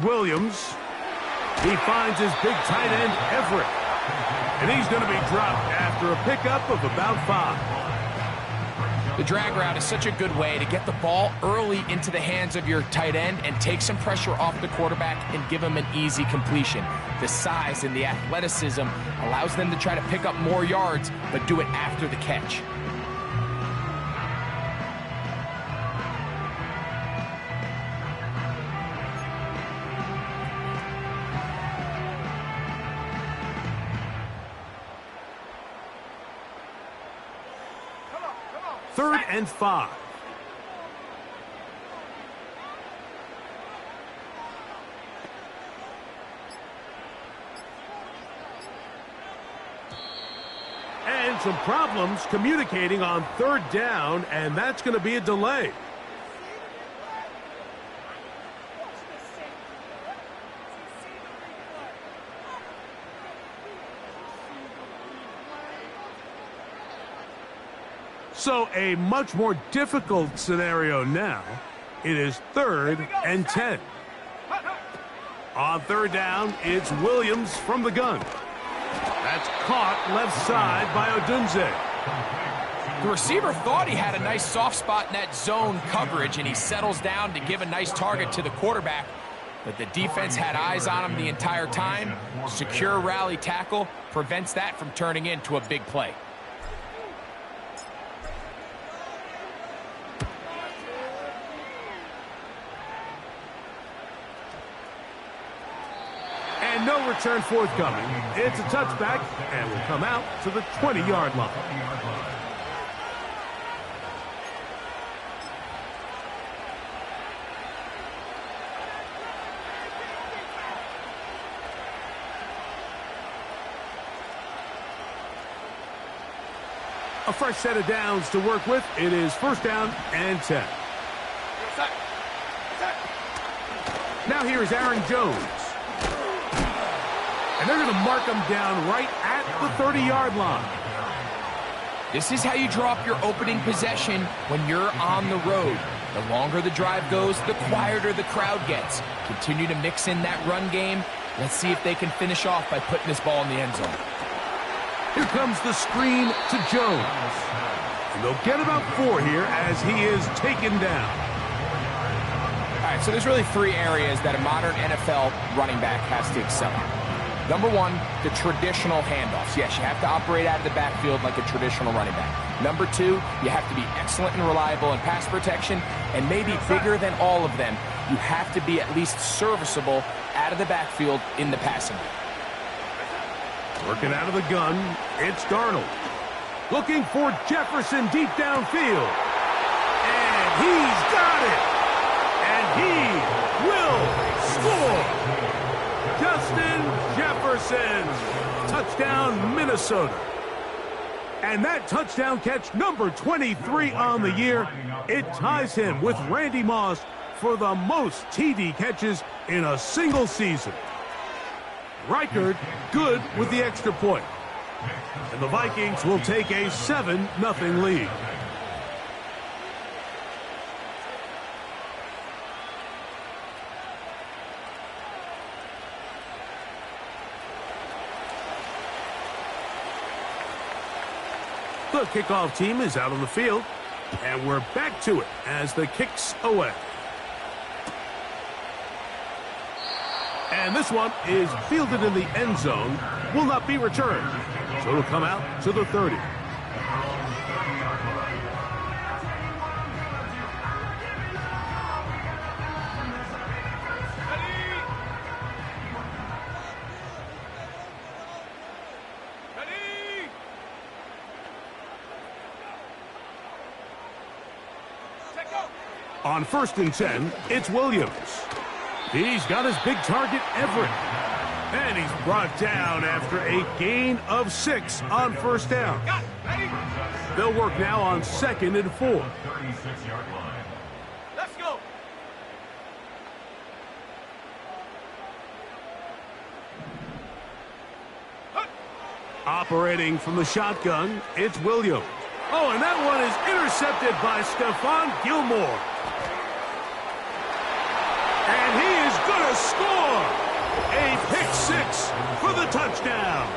Williams. He finds his big tight end, Everett. And he's going to be dropped after a pickup of about 5. The drag route is such a good way to get the ball early into the hands of your tight end and take some pressure off the quarterback and give him an easy completion. The size and the athleticism allows them to try to pick up more yards, but do it after the catch. Third and 5. And some problems communicating on third down, and that's going to be a delay. So a much more difficult scenario now. It is 3rd and 10. On third down, it's Williams from the gun. That's caught left side by Odunze. The receiver thought he had a nice soft spot in that zone coverage, and he settles down to give a nice target to the quarterback. But the defense had eyes on him the entire time. Secure rally tackle prevents that from turning into a big play. And no return forthcoming. It's a touchback and will come out to the 20-yard line. A fresh set of downs to work with. It is 1st down and 10. Now here's Aaron Jones. And they're going to mark him down right at the 30-yard line. This is how you drop your opening possession when you're on the road. The longer the drive goes, the quieter the crowd gets. Continue to mix in that run game. Let's see if they can finish off by putting this ball in the end zone. Here comes the screen to Jones. And they'll get about 4 here as he is taken down. All right, so there's really 3 areas that a modern NFL running back has to excel at. Number 1, the traditional handoffs. Yes, you have to operate out of the backfield like a traditional running back. Number 2, you have to be excellent and reliable in pass protection, and maybe bigger than all of them, you have to be at least serviceable out of the backfield in the passing game. Working out of the gun, it's Darnold. Looking for Jefferson deep downfield. And he's got it! And he will score! Justin Jefferson, touchdown Minnesota. And that touchdown catch, number 23 on the year, it ties him with Randy Moss for the most TD catches in a single season. Reichard good with the extra point. And the Vikings will take a 7-0 lead. The kickoff team is out on the field, and we're back to it as the kick's away. And this one is fielded in the end zone, will not be returned. So it'll come out to the 30. On 1st and 10, it's Williams. He's got his big target, Everett. And he's brought down after a gain of 6 on 1st down. They'll work now on 2nd and 4. Let's go. Operating from the shotgun, it's Williams. Oh, and that one is intercepted by Stephon Gilmore. And he is going to score! A pick six for the touchdown.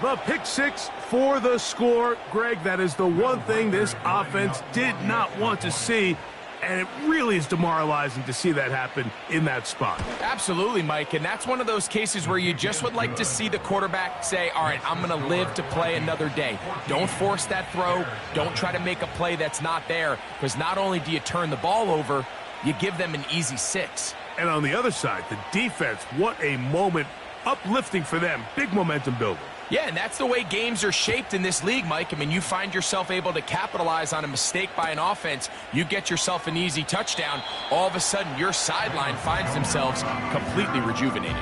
The pick six for the score. Greg, that is the one thing this offense did not want to see, and it really is demoralizing to see that happen in that spot. Absolutely, Mike, and that's one of those cases where you just would like to see the quarterback say, all right, I'm going to live to play another day. Don't force that throw. Don't try to make a play that's not there, because not only do you turn the ball over, you give them an easy six. And on the other side, the defense, what a moment, uplifting for them, big momentum builder. Yeah, and that's the way games are shaped in this league, Mike. I mean, you find yourself able to capitalize on a mistake by an offense. You get yourself an easy touchdown. All of a sudden, your sideline finds themselves completely rejuvenated.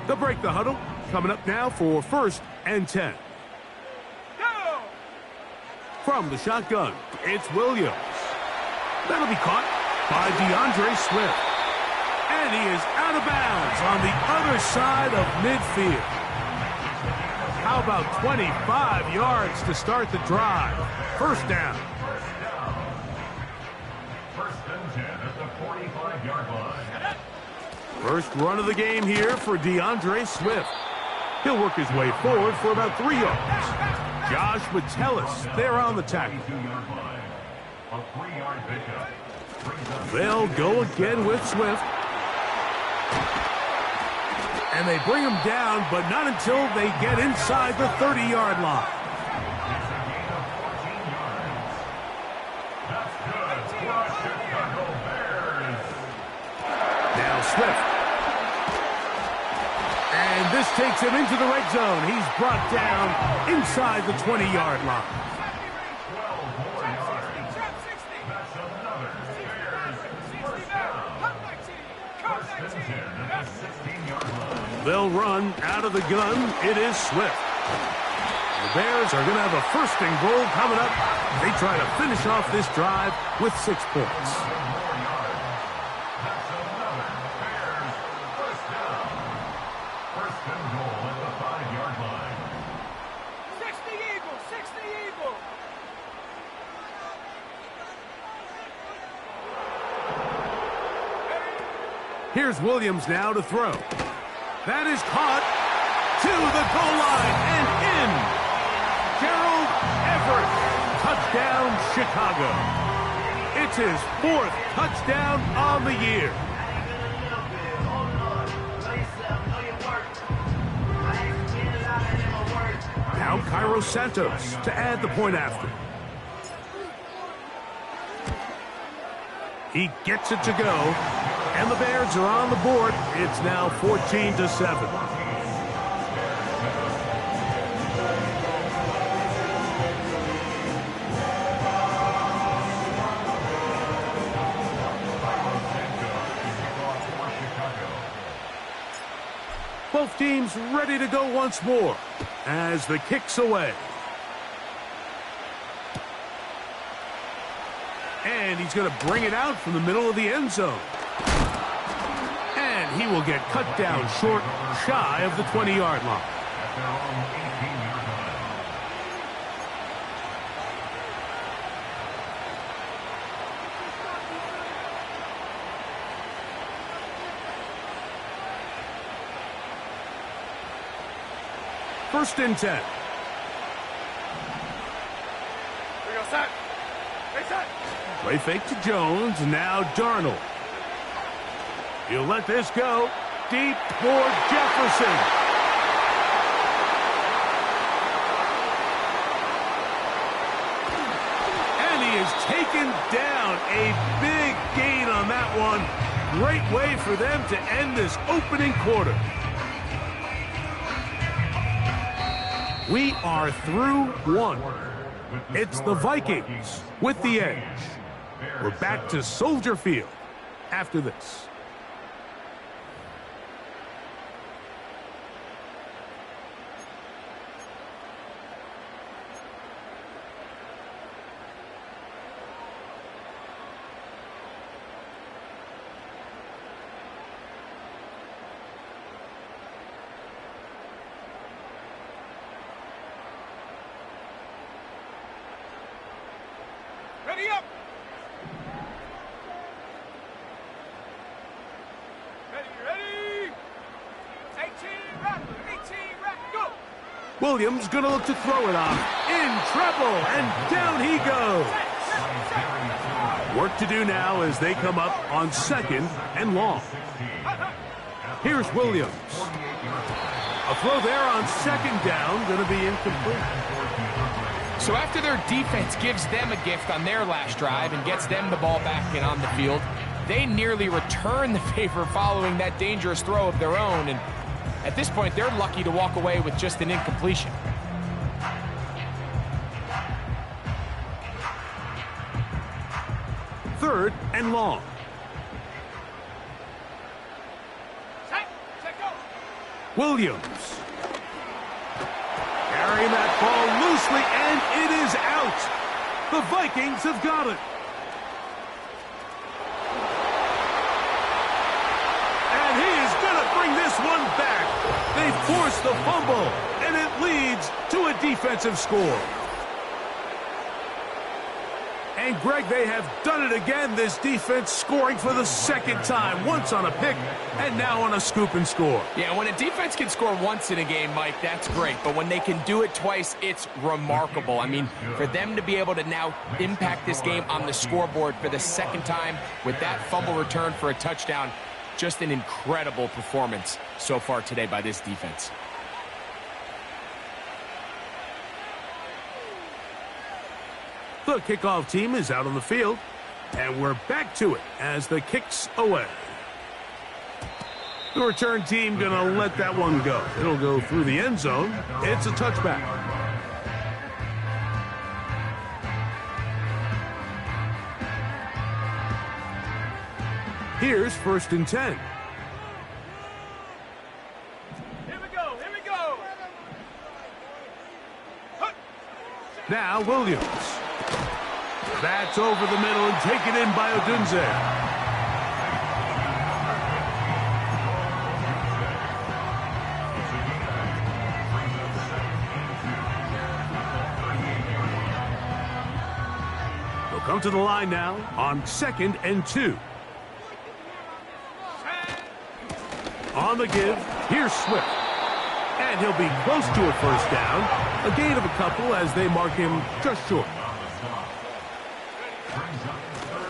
They'll break the huddle. Coming up now for 1st and 10. Go! From the shotgun, it's Williams. That'll be caught by DeAndre Swift. And he is out of bounds on the other side of midfield. How about 25 yards to start the drive? First down. First and 10 at the 45-yard line. First run of the game here for DeAndre Swift. He'll work his way forward for about 3 yards. Josh Metellus there on the tackle. A 3-yard pickup. They'll go again with Swift. And they bring him down, but not until they get inside the 30-yard line. It's a gain of 14 yards. That's good for the Chicago Bears. Now Swift. And this takes him into the red zone. He's brought down inside the 20-yard line. 12 more yards. That's another Bears first down. First and 10 at the 16-yard line. They'll run out of the gun. It is Swift. The Bears are going to have a 1st and goal coming up. They try to finish off this drive with 6 points. That's another Bears first down. First and goal at the 5-yard line. 60 Eagles, 60 Eagles. Here's Williams now to throw. That is caught to the goal line and in. Gerald Everett, touchdown Chicago. It's his 4th touchdown on the year. Now Cairo Santos to add the point after. He gets it to go, and the Bears are on the board. It's now 14-7. Both teams ready to go once more as the kick's away. And he's going to bring it out from the middle of the end zone. And he will get cut down short, shy of the 20-yard line. At their own 18-yard line. First and 10. Play fake to Jones, now Darnold. He'll let this go. Deep for Jefferson. And he is taken down. A big gain on that one. Great way for them to end this opening quarter. We are through one. It's the Vikings with the edge. We're back to Soldier Field after this. Ready up. Ready. 18, rattle. 18, rattle. Go. Williams gonna look to throw it on. In trouble, and down he goes. Work to do now as they come up on 2nd and long. Here's Williams. A throw there on 2nd down, going to be incomplete. So after their defense gives them a gift on their last drive and gets them the ball back and on the field, they nearly return the favor following that dangerous throw of their own. And at this point, they're lucky to walk away with just an incompletion. Third and long. Williams. Carrying that ball loosely, and it is out. The Vikings have got it. And he is going to bring this one back. They force the fumble, and it leads to a defensive score. And, Greg, they have done it again, this defense, scoring for the 2nd time, once on a pick and now on a scoop and score. Yeah, when a defense can score once in a game, Mike, that's great. But when they can do it twice, it's remarkable. I mean, for them to be able to now impact this game on the scoreboard for the 2nd time with that fumble return for a touchdown, just an incredible performance so far today by this defense. The kickoff team is out on the field, and we're back to it as the kick's away. The return team going to let that one go. It'll go through the end zone. It's a touchback. Here's 1st and 10. Here we go. Now Williams. That's over the middle and taken in by Odunze. They'll come to the line now on 2nd and 2. On the give, here's Swift. And he'll be close to a 1st down. A gain of a couple as they mark him just short.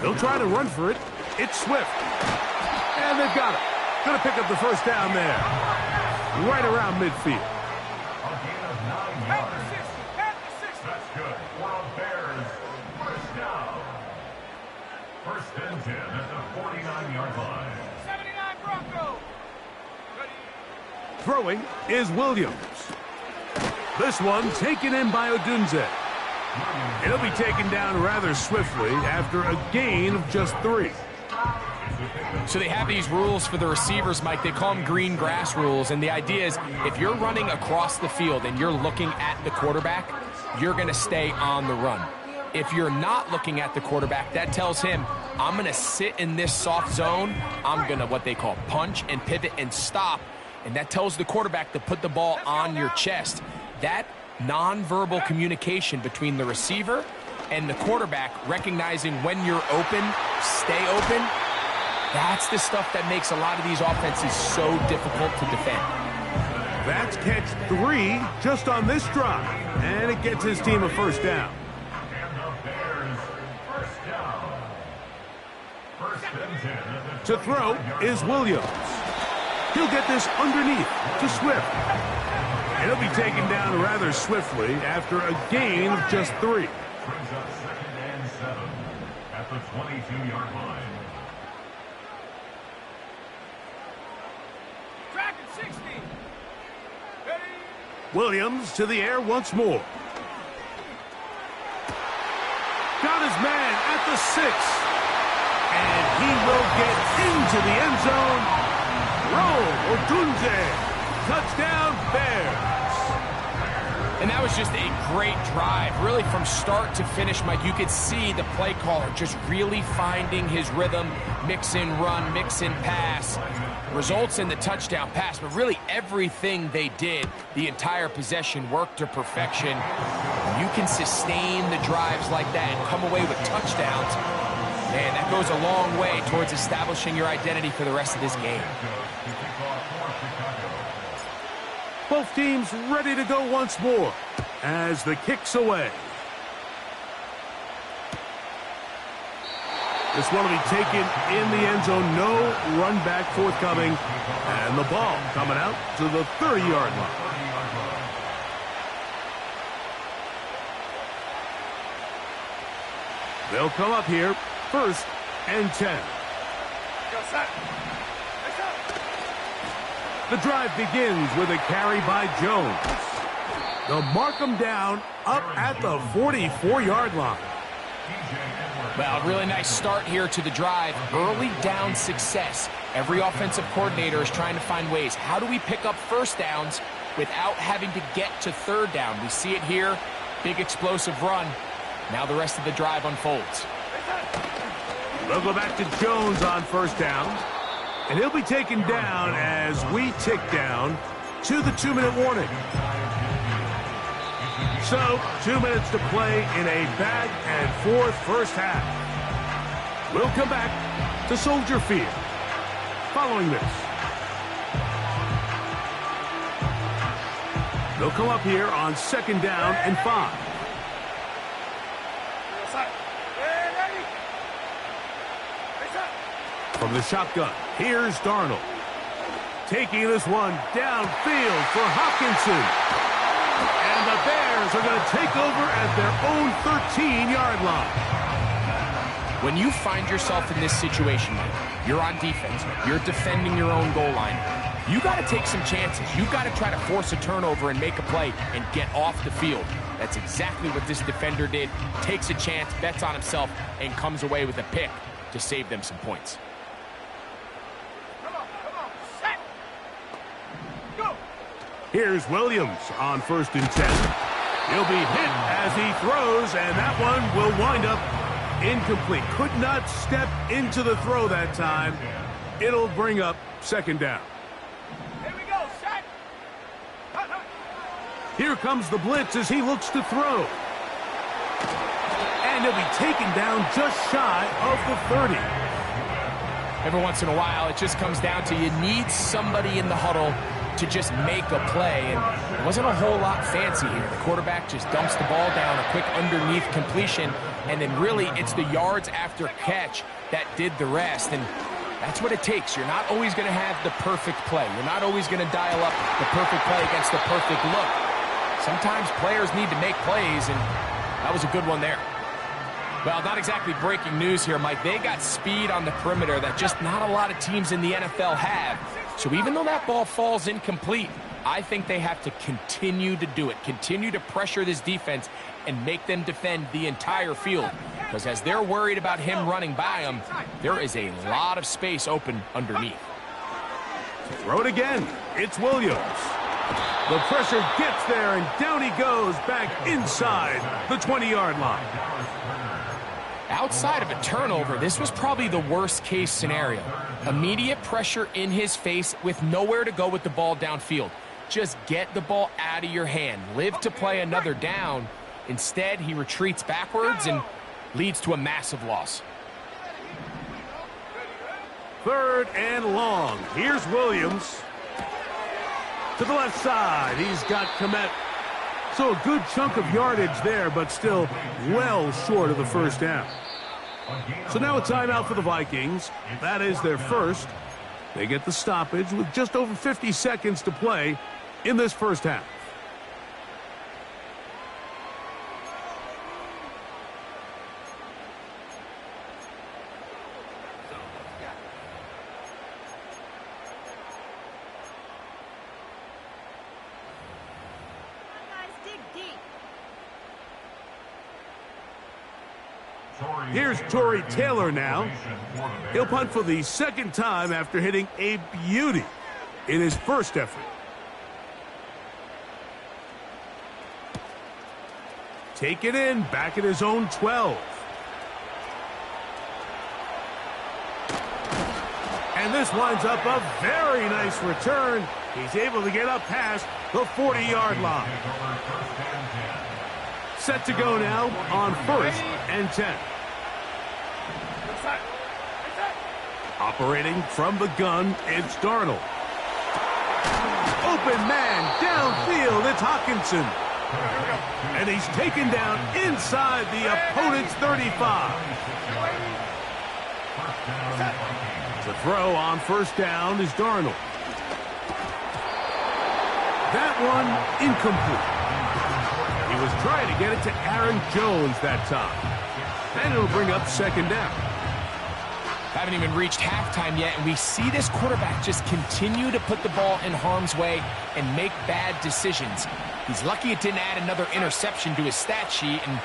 They'll try to run for it. It's Swift. And they've got it. Going to pick up the 1st down there. Right around midfield. That's good. For a Bears first down. 1st and 10 at the 49-yard line. 79 Bronco. Throwing is Williams. This one taken in by Odunze. It'll be taken down rather swiftly after a gain of just 3. So they have these rules for the receivers, Mike. They call them green grass rules. And the idea is if you're running across the field and you're looking at the quarterback, you're going to stay on the run. If you're not looking at the quarterback, that tells him, I'm going to sit in this soft zone. I'm going to what they call punch and pivot and stop. And that tells the quarterback to put the ball on your chest. That nonverbal communication between the receiver and the quarterback, recognizing when you're open, stay open, that's the stuff that makes a lot of these offenses so difficult to defend. That's catch 3 just on this drive, and it gets his team a 1st down. And the Bears first down. 1st and 10. To throw is Williams. He'll get this underneath to Swift. It'll be taken down rather swiftly after a gain of just 3. Brings up 2nd and 7 at the 22-yard line. Track at 60. Ready. Williams to the air once more. Got his man at the 6. And he will get into the end zone. Roll Odunze. Touchdown, Bears. And that was just a great drive. Really from start to finish, Mike, you could see the play caller just really finding his rhythm, mix in run, mix in pass. results in the touchdown pass, but really everything they did, the entire possession worked to perfection. When you can sustain the drives like that and come away with touchdowns, man, that goes a long way towards establishing your identity for the rest of this game. Both teams ready to go once more as the kick's away. This one will be taken in the end zone. No run back forthcoming. And the ball coming out to the 30-yard line. They'll come up here, 1st and 10. The drive begins with a carry by Jones. They'll mark him down up at the 44-yard line. Well, really nice start here to the drive. Early down success. Every offensive coordinator is trying to find ways. How do we pick up first downs without having to get to third down? We see it here. Big explosive run. Now the rest of the drive unfolds. They'll go back to Jones on 1st down. And he'll be taken down as we tick down to the 2-minute warning. So, 2 minutes to play in a back-and-forth first half. We'll come back to Soldier Field following this. They'll come up here on 2nd down and 5. From the shotgun, here's Darnold. Taking this one downfield for Hopkinson. And the Bears are going to take over at their own 13-yard line. When you find yourself in this situation, Mike, you're on defense, you're defending your own goal line, you got to take some chances. You got to try to force a turnover and make a play and get off the field. That's exactly what this defender did. Takes a chance, bets on himself, and comes away with a pick to save them some points. Here's Williams on 1st and 10. He'll be hit as he throws, and that one will wind up incomplete. Could not step into the throw that time. It'll bring up 2nd down. Here we go, set. Here comes the blitz as he looks to throw. And he'll be taken down just shy of the 30. Every once in a while, it just comes down to you need somebody in the huddle to just make a play, and it wasn't a whole lot fancy here. The quarterback just dumps the ball down, a quick underneath completion, and then really it's the yards after catch that did the rest, and that's what it takes. You're not always going to have the perfect play. You're not always going to dial up the perfect play against the perfect look. Sometimes players need to make plays, and that was a good one there. Well, not exactly breaking news here, Mike. They got speed on the perimeter that just not a lot of teams in the NFL have. So even though that ball falls incomplete, I think they have to continue to do it, continue to pressure this defense and make them defend the entire field. Because as they're worried about him running by them, there is a lot of space open underneath. Throw it again. It's Williams. The pressure gets there, and down he goes back inside the 20-yard line. Outside of a turnover, this was probably the worst-case scenario. Immediate pressure in his face with nowhere to go with the ball downfield. Just get the ball out of your hand. Live to play another down. Instead, he retreats backwards and leads to a massive loss. 3rd and long. Here's Williams. To the left side, he's got Kmet. So a good chunk of yardage there, but still well short of the 1st down. So now a timeout for the Vikings. That is their first. They get the stoppage with just over 50 seconds to play in this first half. Here's Torrey Taylor now. He'll punt for the 2nd time after hitting a beauty in his first effort. Take it in, back at his own 12. And And this winds up a very nice return. He's able to get up past the 40-yard line. Set to go now on 1st and 10. Operating from the gun, it's Darnold. Open man downfield, it's Hawkinson. And he's taken down inside the opponent's 35. The throw on 1st down is Darnold. That one incomplete. He was trying to get it to Aaron Jones that time. And it'll bring up 2nd down. Haven't even reached halftime yet, and we see this quarterback just continue to put the ball in harm's way and make bad decisions. He's lucky it didn't add another interception to his stat sheet, and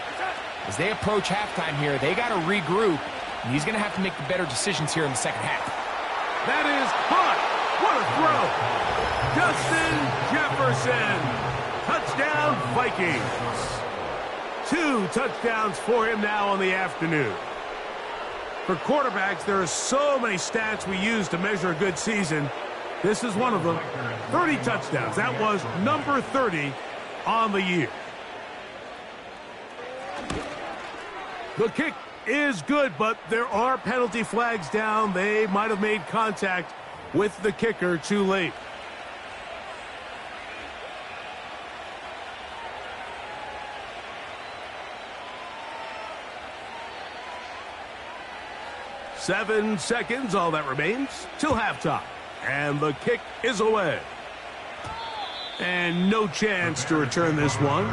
as they approach halftime here, they got to regroup, and he's going to have to make the better decisions here in the second half. That is caught. What a throw. Justin Jefferson. Touchdown, Vikings. 2 touchdowns for him now on the afternoon. For quarterbacks, there are so many stats we use to measure a good season. This is one of them. 30 touchdowns. That was number 30 on the year. The kick is good, but there are penalty flags down. They might have made contact with the kicker too late. Seven seconds, all that remains, till halftime. And the kick is away. And no chance to return this one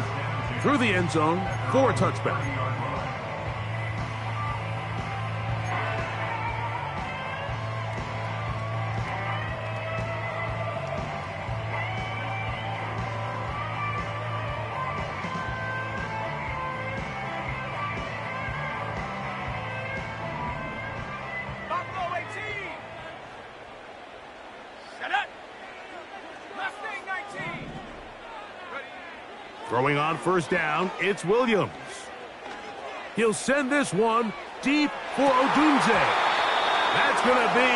through the end zone for a touchback. Throwing on 1st down, it's Williams. He'll send this one deep for Odunze. That's going to be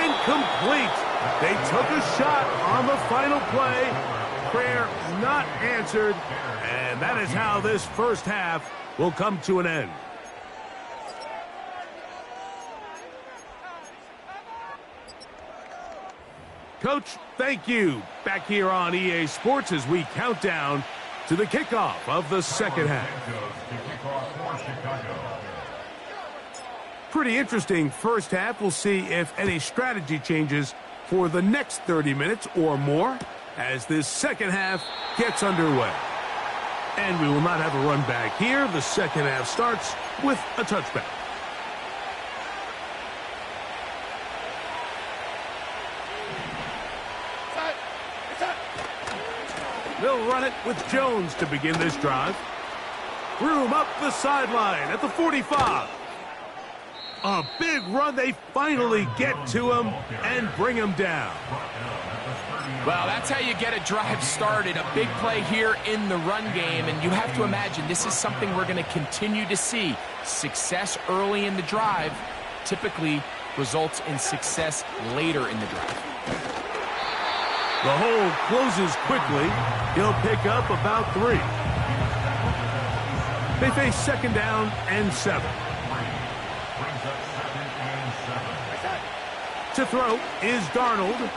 incomplete. They took a shot on the final play. Prayer not answered. And that is how this first half will come to an end. Coach, thank you. Back here on EA Sports as we count down to the kickoff of the second half. Pretty interesting first half. We'll see if any strategy changes for the next 30 minutes or more as this second half gets underway. And we will not have a run back here. The second half starts with a touchback. They'll run it with Jones to begin this drive. Room up the sideline at the 45. A big run. They finally get to him and bring him down. Well, that's how you get a drive started. A big play here in the run game, and you have to imagine this is something we're going to continue to see. Success early in the drive typically results in success later in the drive. The hole closes quickly. He'll pick up about 3. They face 2nd down and 7. To throw is Darnold.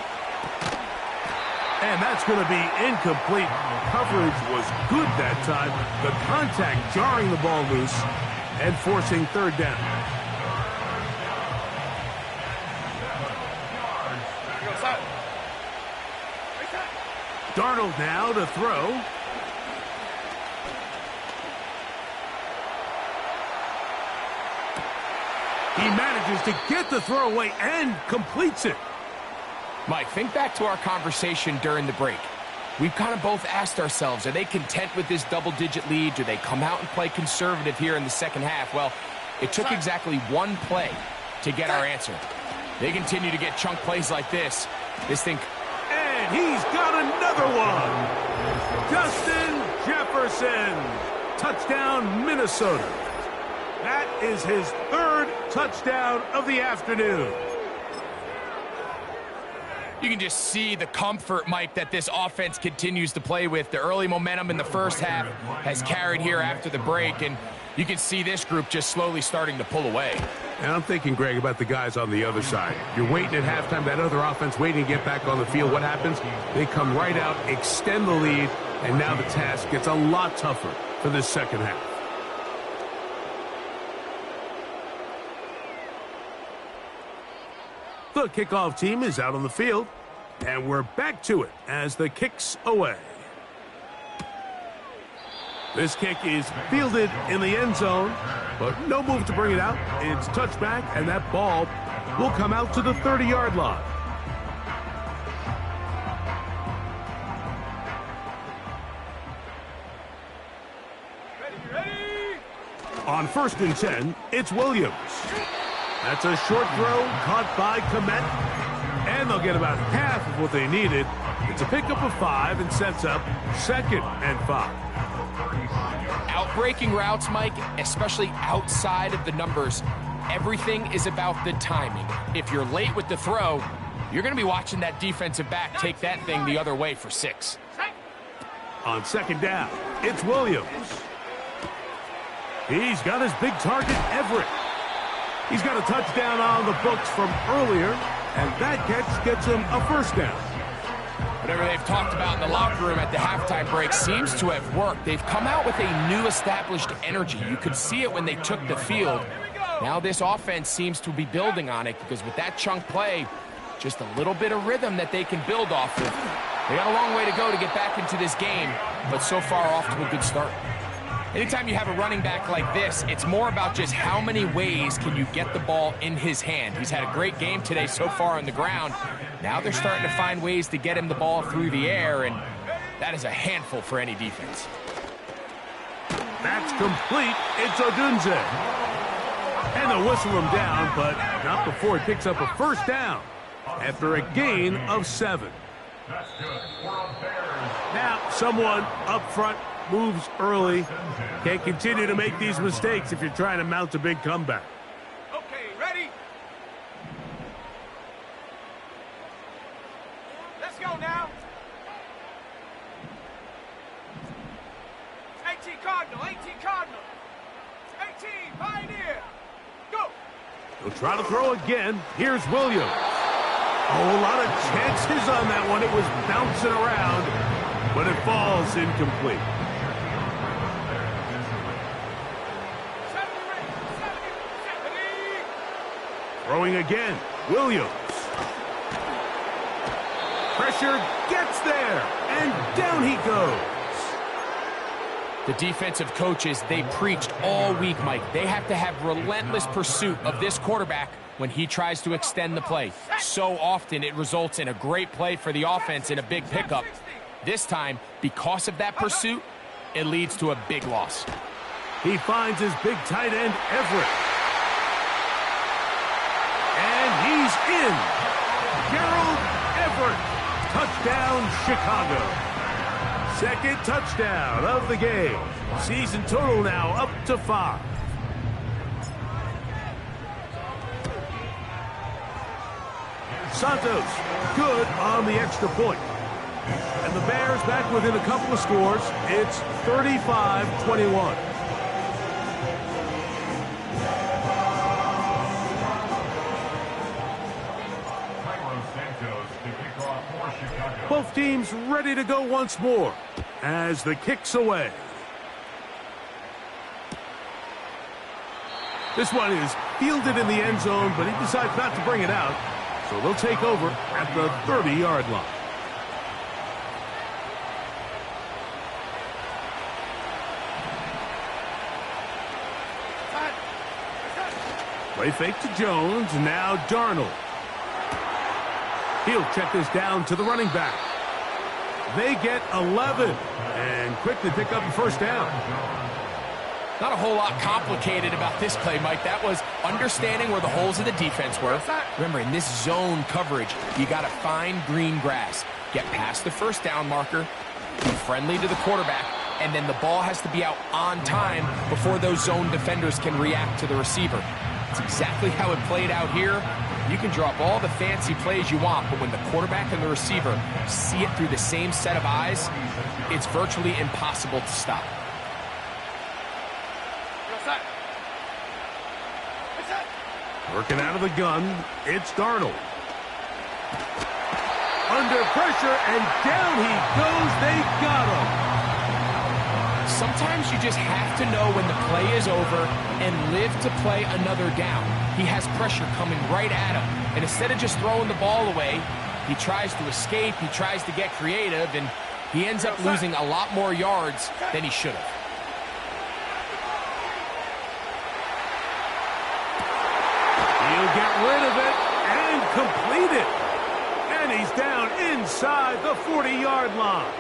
And that's going to be incomplete. Coverage was good that time. The contact jarring the ball loose and forcing 3rd down. Darnold now to throw. He manages to get the throw away and completes it. Mike, think back to our conversation during the break. We've kind of both asked ourselves, are they content with this double-digit lead? Do they come out and play conservative here in the second half? Well, it took exactly one play to get our answer. They continue to get chunk plays like this. This thing... And he's got another one. Justin Jefferson. Touchdown, Minnesota. That is his 3rd touchdown of the afternoon. You can just see the comfort, Mike, that this offense continues to play with. The early momentum in the first half has carried here after the break, and you can see this group just slowly starting to pull away. And I'm thinking, Greg, about the guys on the other side. You're waiting at halftime, that other offense waiting to get back on the field. What happens? They come right out, extend the lead, and now the task gets a lot tougher for this second half. The kickoff team is out on the field, and we're back to it as the kick's away. This kick is fielded in the end zone, but no move to bring it out. It's touchback, and that ball will come out to the 30-yard line. On 1st and 10, it's Williams. That's a short throw caught by Komet, and they'll get about half of what they needed. It's a pickup of 5 and sets up 2nd and 5. Outbreaking routes, Mike, especially outside of the numbers, everything is about the timing. If you're late with the throw, you're going to be watching that defensive back take that thing the other way for 6. On 2nd down, it's Williams. He's got his big target, Everett. He's got a touchdown on the books from earlier, and that catch gets him a 1st down. Whatever they've talked about in the locker room at the halftime break seems to have worked. They've come out with a new established energy. You could see it when they took the field. Now this offense seems to be building on it because with that chunk play, just a little bit of rhythm that they can build off of. They got a long way to go to get back into this game, but so far off to a good start. Anytime you have a running back like this, it's more about just how many ways can you get the ball in his hand. He's had a great game today so far on the ground. Now they're starting to find ways to get him the ball through the air, and that is a handful for any defense. That's complete. It's Odunze. And they'll whistle him down, but not before he picks up a 1st down after a gain of 7. Now, someone up front moves early. Can't continue to make these mistakes if you're trying to mount a big comeback. Okay, ready? Let's go now. 18 Cardinal, 18 Cardinal. 18 Pioneer. Go. He'll try to throw again. Here's Williams. Oh, a lot of chances on that one. It was bouncing around, but it falls incomplete. Throwing again, Williams. Pressure gets there, and down he goes. The defensive coaches, they preached all week, Mike. They have to have relentless pursuit of this quarterback when he tries to extend the play. So often it results in a great play for the offense and a big pickup. This time, because of that pursuit, it leads to a big loss. He finds his big tight end, Everett. And he's in. Gerald Everett. Touchdown, Chicago. 2nd touchdown of the game. Season total now up to 5. Santos, good on the extra point. And the Bears back within a couple of scores. It's 35-21. Both teams ready to go once more as the kick's away. This one is fielded in the end zone, but he decides not to bring it out. So they'll take over at the 30-yard line. Play fake to Jones, now Darnold. He'll check this down to the running back. They get 11 and quickly pick up a 1st down. Not a whole lot complicated about this play, Mike. That was understanding where the holes of the defense were. Remember, in this zone coverage, you got to find green grass. Get past the 1st down marker, be friendly to the quarterback, and then the ball has to be out on time before those zone defenders can react to the receiver. It's exactly how it played out here. You can draw up all the fancy plays you want, but when the quarterback and the receiver see it through the same set of eyes, it's virtually impossible to stop. Working out of the gun, it's Darnold. Under pressure, and down he goes. They got him. Sometimes you just have to know when the play is over and live to play another down. He has pressure coming right at him, and instead of just throwing the ball away, he tries to escape, he tries to get creative, and he ends up losing a lot more yards than he should have. He'll get rid of it and complete it. And he's down inside the 40-yard line.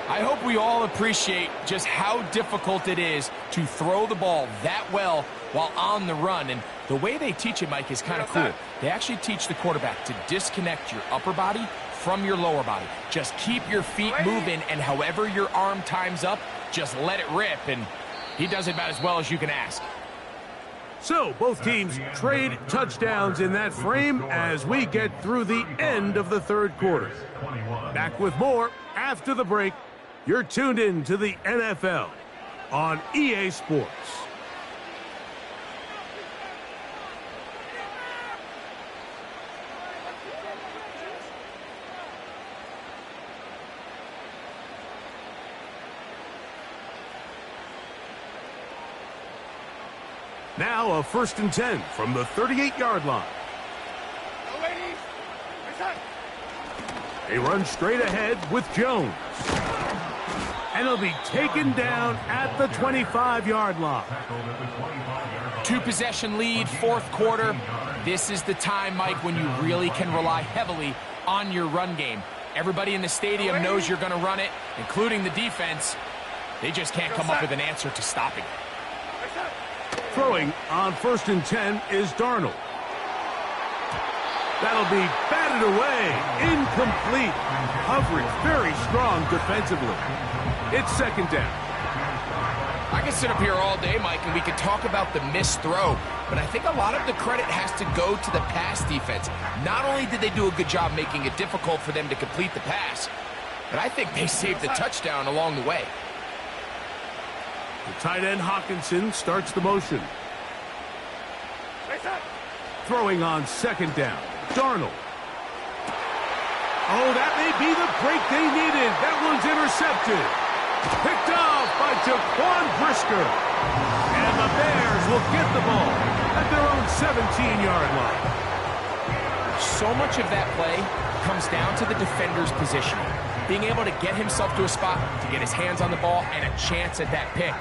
I hope we all appreciate just how difficult it is to throw the ball that well while on the run. And the way they teach it, Mike, is kind of cool. They actually teach the quarterback to disconnect your upper body from your lower body. Just keep your feet moving, and however your arm times up, just let it rip. And he does it about as well as you can ask. So both teams trade touchdowns in that frame as we get through the end of the third quarter. Back with more after the break. You're tuned in to the NFL on EA Sports. Now a 1st and 10 from the 38-yard line. They run straight ahead with Jones. And he'll be taken down at the 25-yard line. 2-possession lead, fourth quarter. This is the time, Mike, when you really can rely heavily on your run game. Everybody in the stadium knows you're going to run it, including the defense. They just can't come up with an answer to stopping it. Throwing on 1st and 10 is Darnold. That'll be batted away. Incomplete. Coverage very strong defensively. It's 2nd down. I can sit up here all day, Mike, and we can talk about the missed throw, but I think a lot of the credit has to go to the pass defense. Not only did they do a good job making it difficult for them to complete the pass, but I think they saved the touchdown along the way. The tight end Hawkinson starts the motion. Throwing on 2nd down. Darnold. Oh, that may be the break they needed. That one's intercepted. Picked off by Jaquan Brisker. And the Bears will get the ball at their own 17-yard line. So much of that play comes down to the defender's positioning. Being able to get himself to a spot, to get his hands on the ball, and a chance at that pick.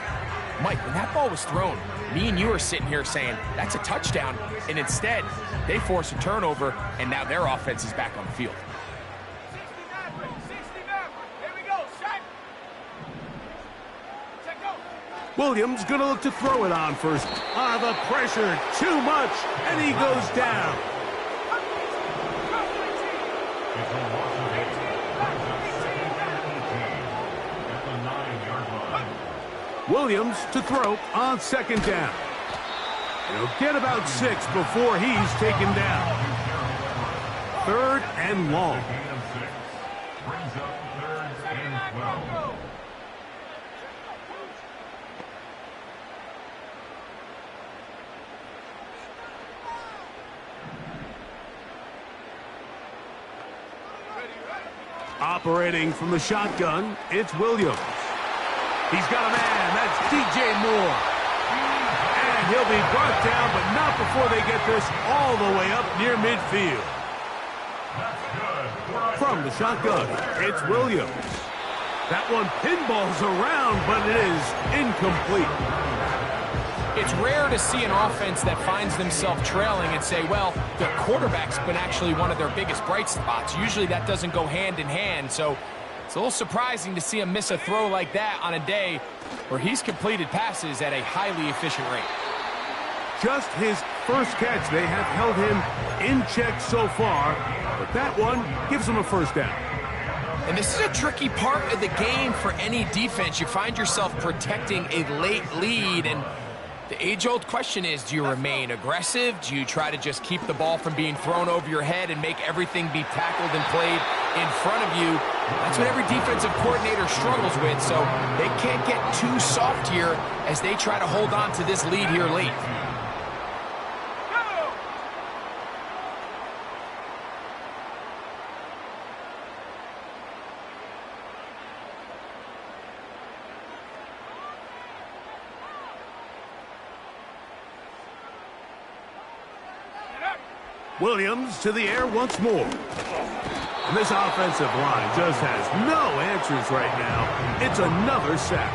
Mike, when that ball was thrown, me and you are sitting here saying, that's a touchdown. And instead, they force a turnover, and now their offense is back on the field. 69. Here we go. Shot. Check go. Williams going to look to throw it on first. Ah, the pressure, too much, and he goes down. Williams to throw on 2nd down. He'll get about 6 before he's taken down. 3rd and long. Brings up 3rd and 12. Operating from the shotgun, it's Williams. He's got a man. That's DJ Moore. And he'll be brought down, but not before they get this all the way up near midfield. From the shotgun, it's Williams. That one pinballs around, but it is incomplete. It's rare to see an offense that finds themselves trailing and say, well, their quarterback's been actually one of their biggest bright spots. Usually that doesn't go hand in hand, so it's a little surprising to see him miss a throw like that on a day where he's completed passes at a highly efficient rate. Just his first catch. They have held him in check so far, but that one gives him a 1st down. And this is a tricky part of the game for any defense. You find yourself protecting a late lead, and The age-old question is, do you remain aggressive? Do you try to just keep the ball from being thrown over your head and make everything be tackled and played in front of you? That's what every defensive coordinator struggles with, so they can't get too soft here as they try to hold on to this lead here late. Williams to the air once more. And this offensive line just has no answers right now. It's another sack.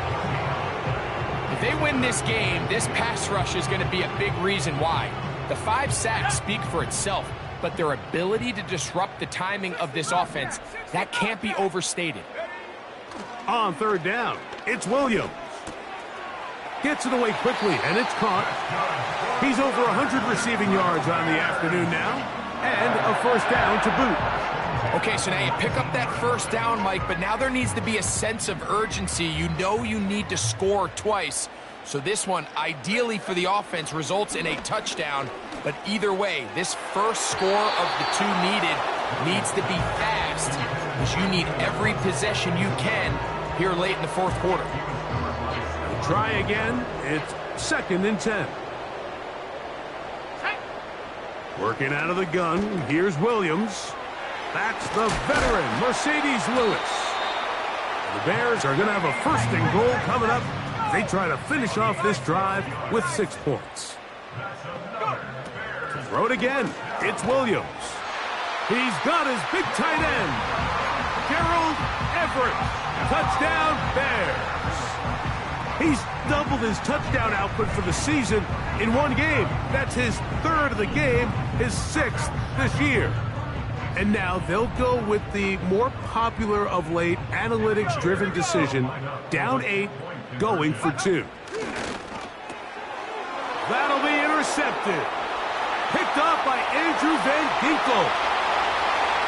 If they win this game, this pass rush is going to be a big reason why. The 5 sacks speak for itself, but their ability to disrupt the timing of this offense, that can't be overstated. On third down, it's Williams. Gets it away quickly, and it's caught. He's over 100 receiving yards on the afternoon now, and a first down to boot. Okay, so now you pick up that first down, Mike, but now there needs to be a sense of urgency. You know you need to score twice. So this one, ideally for the offense, results in a touchdown. But either way, this first score of the 2 needed needs to be fast, because you need every possession you can here late in the fourth quarter. Try again. It's 2nd and 10. Working out of the gun. Here's Williams. That's the veteran, Mercedes Lewis. The Bears are going to have a 1st and goal coming up. They try to finish off this drive with 6 points. Throw it again. It's Williams. He's got his big tight end. Gerald Everett. Touchdown, Bears. He's doubled his touchdown output for the season in 1 game. That's his 3rd of the game, his 6th this year. And now they'll go with the more popular of late analytics-driven decision, down 8, going for 2. That'll be intercepted. Picked off by Andrew Van Ginkel.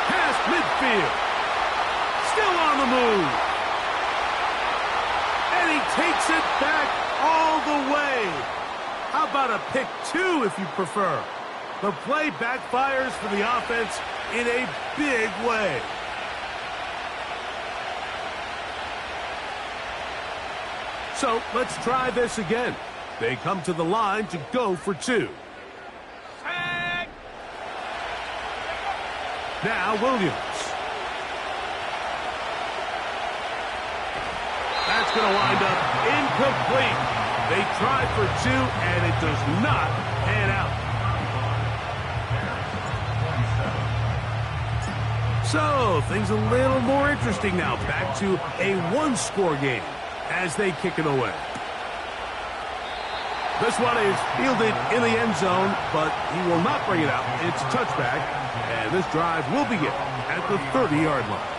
Past midfield. Still on the move. And he takes it back all the way. How about a pick 2 if you prefer? The play backfires for the offense in a big way. So let's try this again. They come to the line to go for 2. Now Williams. That's going to wind up incomplete. They try for 2, and it does not pan out. So, things a little more interesting now. Back to a 1-score game as they kick it away. This one is fielded in the end zone, but he will not bring it out. It's a touchback, and this drive will begin at the 30-yard line.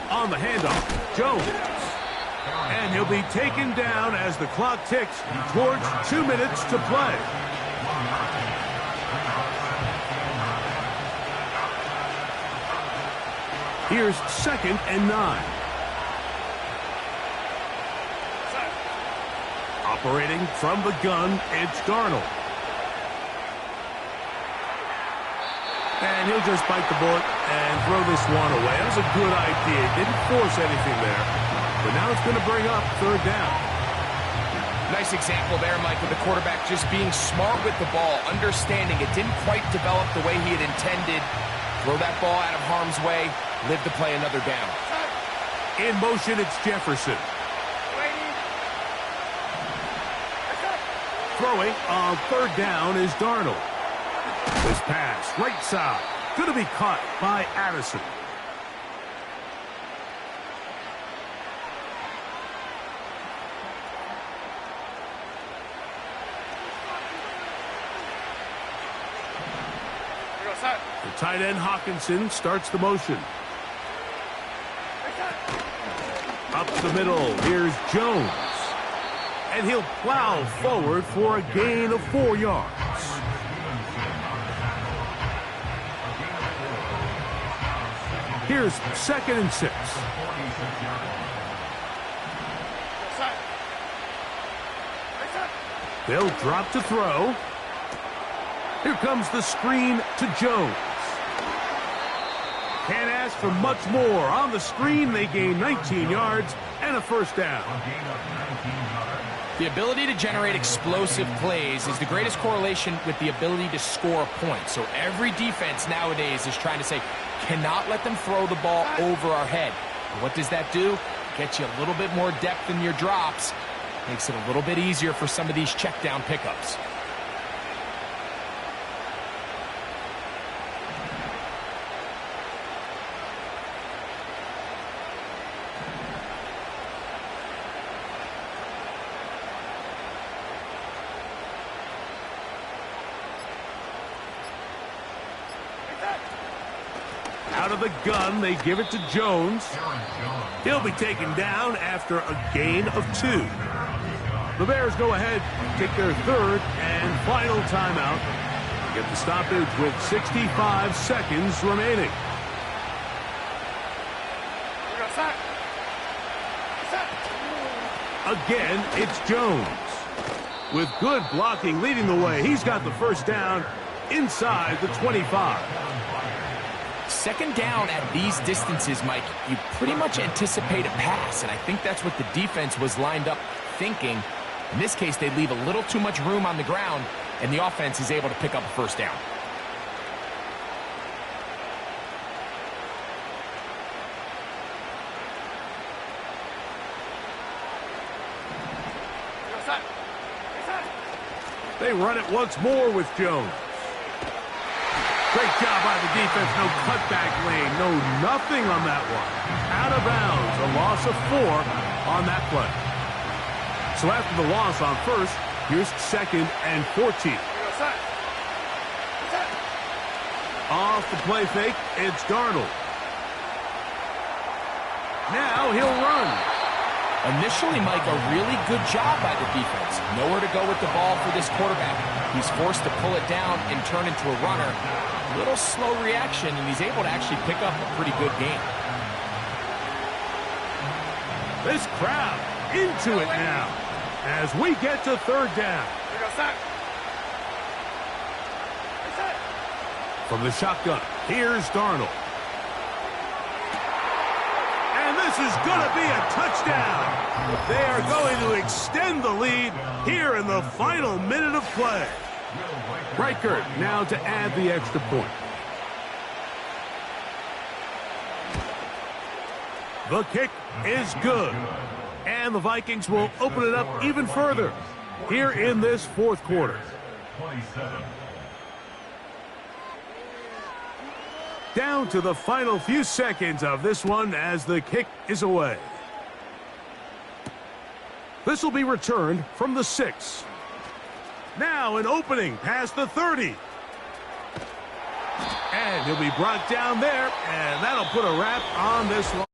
On the handoff, Jones. And he'll be taken down as the clock ticks towards 2 minutes to play. Here's 2nd and 9. Operating from the gun, it's Darnold. And he'll just bite the bullet and throw this one away. That was a good idea. Didn't force anything there. But now it's going to bring up 3rd down. Nice example there, Mike, with the quarterback just being smart with the ball, understanding it didn't quite develop the way he had intended. Throw that ball out of harm's way, live to play another down. In motion, it's Jefferson. Throwing on 3rd down is Darnold. This pass, right side, going to be caught by Addison. The tight end Hawkinson starts the motion. Up the middle, here's Jones. And he'll plow forward for a gain of 4 yards. Here's 2nd and 6. They'll drop to throw. Here comes the screen to Jones. Can't ask for much more. On the screen, they gain 19 yards and a first down. The ability to generate explosive plays is the greatest correlation with the ability to score points. So every defense nowadays is trying to say, cannot let them throw the ball over our head. And what does that do? Get you a little bit more depth in your drops. Makes it a little bit easier for some of these check down pickups. Out of the gun, they give it to Jones. He'll be taken down after a gain of 2. The Bears go ahead, take their 3rd and final timeout. Get the stoppage with 65 seconds remaining. Again, it's Jones. With good blocking leading the way, he's got the first down inside the 25. 2nd down at these distances, Mike, you pretty much anticipate a pass, and I think that's what the defense was lined up thinking. In this case, they leave a little too much room on the ground, and the offense is able to pick up a first down. They run it once more with Jones. Great job by the defense. No cutback lane. No nothing on that one. Out of bounds. A loss of 4 on that play. So after the loss on 1st, here's 2nd and 14. Off the play fake, it's Darnold. Now he'll run. Initially, Mike, a really good job by the defense. Nowhere to go with the ball for this quarterback. He's forced to pull it down and turn into a runner. A little slow reaction, and he's able to actually pick up a pretty good game. This crowd into it now as we get to 3rd down. From the shotgun, here's Darnold. And this is going to be a touchdown. They are going to extend the lead here in the final minute of play. Reichert now to add the extra point. The kick is good. And the Vikings will open it up even further here in this 4th quarter. Down to the final few seconds of this one as the kick is away. This will be returned from the 6. Now an opening past the 30. And he'll be brought down there, and that'll put a wrap on this one.